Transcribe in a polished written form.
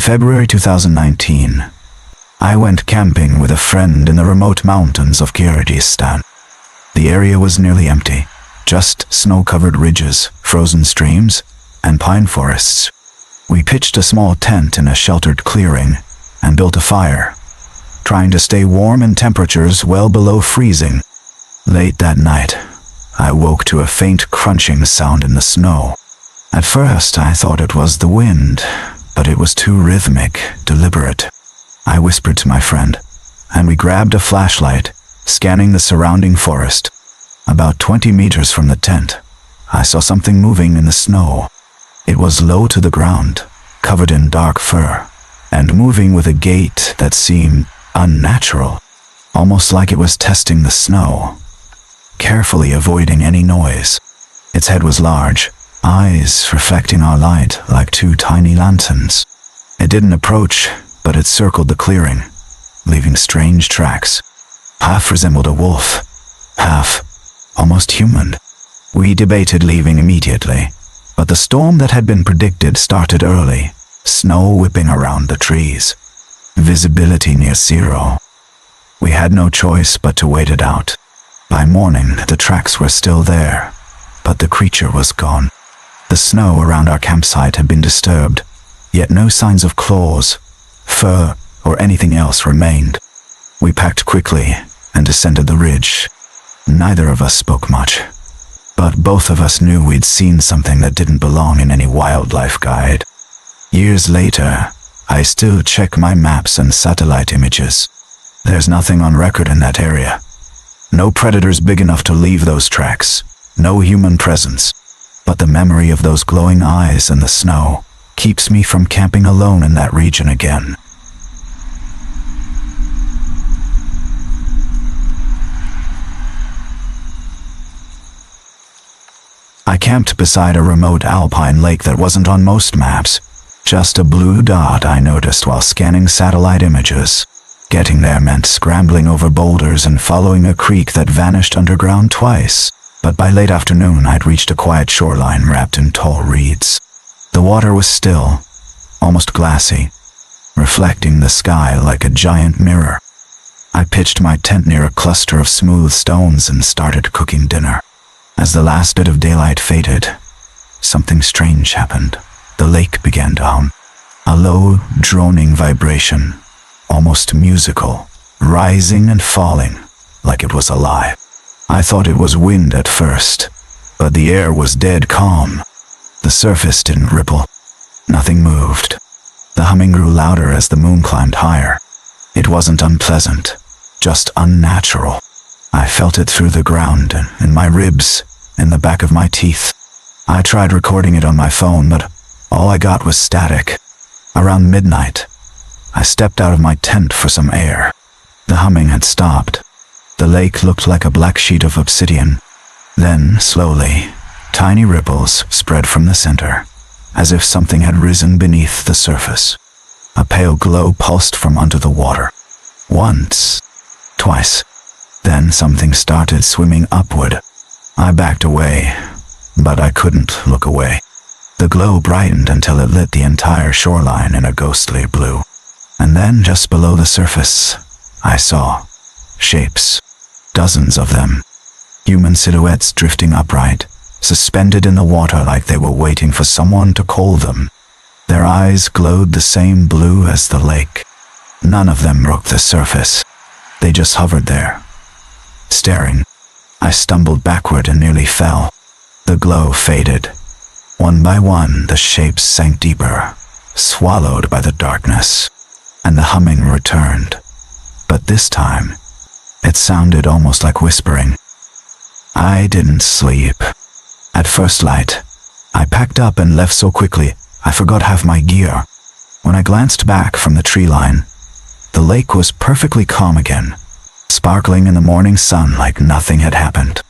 February 2019, I went camping with a friend in the remote mountains of Kyrgyzstan. The area was nearly empty, just snow-covered ridges, frozen streams, and pine forests. We pitched a small tent in a sheltered clearing and built a fire, trying to stay warm in temperatures well below freezing. Late that night, I woke to a faint crunching sound in the snow. At first, I thought it was the wind, but it was too rhythmic, deliberate. I whispered to my friend, and we grabbed a flashlight, scanning the surrounding forest. About 20 meters from the tent, I saw something moving in the snow. It was low to the ground, covered in dark fur, and moving with a gait that seemed unnatural, almost like it was testing the snow, carefully avoiding any noise. Its head was large, eyes reflecting our light like two tiny lanterns. It didn't approach, but it circled the clearing, leaving strange tracks. Half resembled a wolf, half almost human. We debated leaving immediately, but the storm that had been predicted started early, snow whipping around the trees, visibility near zero. We had no choice but to wait it out. By morning, the tracks were still there, but the creature was gone. The snow around our campsite had been disturbed, yet no signs of claws, fur, or anything else remained. We packed quickly and descended the ridge. Neither of us spoke much, but both of us knew we'd seen something that didn't belong in any wildlife guide. Years later, I still check my maps and satellite images. There's nothing on record in that area. No predators big enough to leave those tracks, no human presence, but the memory of those glowing eyes in the snow keeps me from camping alone in that region again. I camped beside a remote alpine lake that wasn't on most maps, just a blue dot I noticed while scanning satellite images. Getting there meant scrambling over boulders and following a creek that vanished underground twice, but by late afternoon I'd reached a quiet shoreline wrapped in tall reeds. The water was still, almost glassy, reflecting the sky like a giant mirror. I pitched my tent near a cluster of smooth stones and started cooking dinner. As the last bit of daylight faded, something strange happened. The lake began to hum, a low, droning vibration, almost musical, rising and falling like it was alive. I thought it was wind at first, but the air was dead calm. The surface didn't ripple. Nothing moved. The humming grew louder as the moon climbed higher. It wasn't unpleasant, just unnatural. I felt it through the ground and in my ribs, in the back of my teeth. I tried recording it on my phone, but all I got was static. Around midnight, I stepped out of my tent for some air. The humming had stopped. The lake looked like a black sheet of obsidian. Then, slowly, tiny ripples spread from the center, as if something had risen beneath the surface. A pale glow pulsed from under the water. Once, twice. Then something started swimming upward. I backed away, but I couldn't look away. The glow brightened until it lit the entire shoreline in a ghostly blue. And then, just below the surface, I saw shapes, dozens of them. Human silhouettes drifting upright, suspended in the water like they were waiting for someone to call them. Their eyes glowed the same blue as the lake. None of them broke the surface. They just hovered there, staring. I stumbled backward and nearly fell. The glow faded. One by one, the shapes sank deeper, swallowed by the darkness, and the humming returned. But this time, it sounded almost like whispering. I didn't sleep. At first light, I packed up and left so quickly, I forgot half my gear. When I glanced back from the tree line, the lake was perfectly calm again, sparkling in the morning sun like nothing had happened.